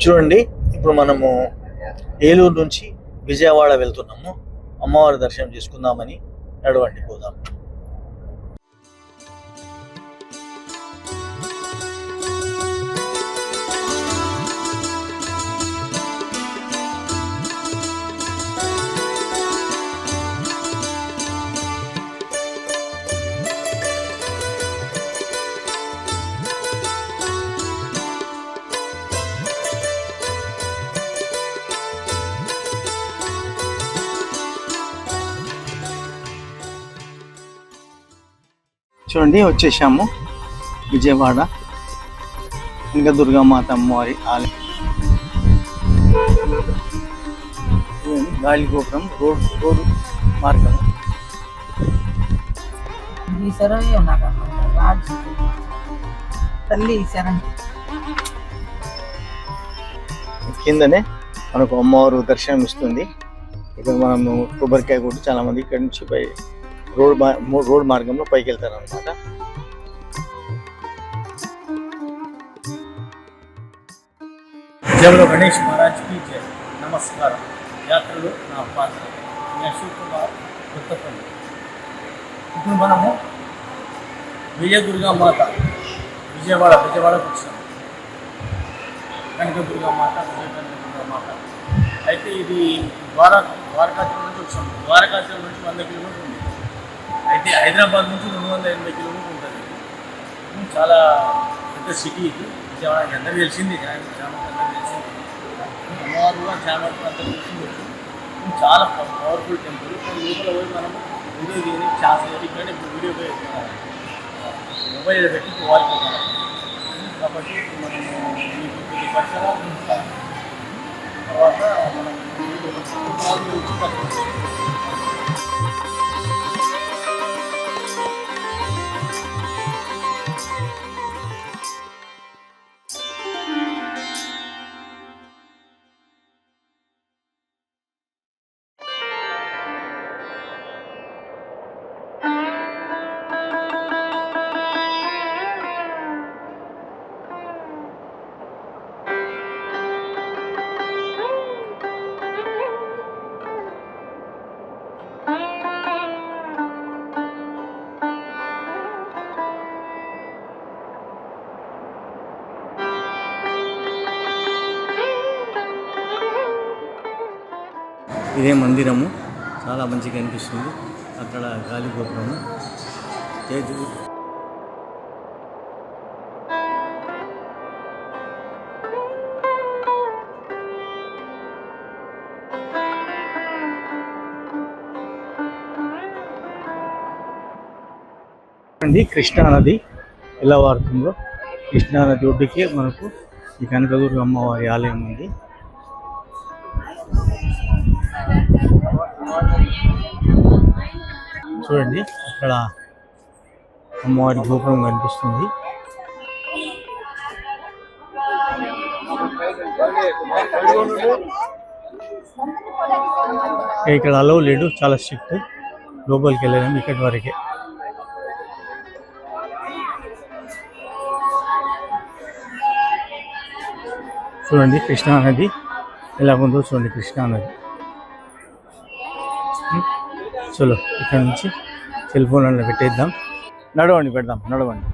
చూడండి, ఇప్పుడు మనము ఏలూరు నుంచి విజయవాడ వెళ్తున్నాము. అమ్మవారి దర్శనం చేసుకుందామని. నడవండి, పోదాం. చూడండి, వచ్చేసాము విజయవాడ కనకదుర్గమాత అమ్మవారి ఆలయం. గాలి గోపురం, రోడ్డు మార్గం. కిందనే మనకు అమ్మవారు దర్శనం ఇస్తుంది. ఇక్కడ మనము కొబ్బరికాయ కొట్టి చాలా మంది ఇక్కడ నుంచి రోడ్ మార్గంలో పైకి వెళ్తారు అనమాట. జయలో గణేష్ మహారాజ్కి జయ. నమస్కారం. యాత్రలు నా పాత్ర. నేను శివకుమార్ కొత్తపల్లి. ఇప్పుడు మనము విజయదుర్గామాత విజయవాడకు వచ్చాము. కనకదుర్గామాత విజయదుర్గామాత అయితే ఇది ద్వారకాచలం నుంచి వచ్చాము. ద్వారకాచలం నుంచి 100 కిలోమీటర్లు ఉంది. అయితే హైదరాబాద్ నుంచి 280 కిలోమీటర్లు ఉంటుంది. చాలా పెద్ద సిటీ ఇది విజయవాడ. అందరూ తెలిసింది, అందరూ తెలిసింది. అమ్మవారు కూడా చాలా అందరూ తెలిసింది. చాలా పవర్ఫుల్ టెంపుల్. లోపల పోయి మనము వీడియో తీయని ఛాన్స్ లేదు. ఇక్కడ ఇప్పుడు వీడియో మొబైల్ పెట్టి వాడుకుంటాం. కాబట్టి మనము ఈ పరిసరాలు తర్వాత మనం ఇదే మందిరము. చాలా మంచిగా అనిపిస్తుంది. అక్కడ గాలి గోపురము. అండి, కృష్ణానది ఎలా వాడుతుందో. కృష్ణానది ఒడ్డుకే మనకు ఈ కనకదుర్గ అమ్మవారి ఆలయం ఉంది. చూడండి, అక్కడ అమ్మవారి గోపురం కనిపిస్తుంది. ఇక్కడ అలౌ లేడు, చాలా స్ట్రిక్ట్. లోపలికి వెళ్ళలేము, ఇక్కడి వరకే. చూడండి కృష్ణానది ఎలా ఉందో చూడండి. కృష్ణానది. చలో ఇక్కడ నుంచి సెల్ ఫోన్లో పెట్టేద్దాం. నడవండి, పెడదాం. నడవండి.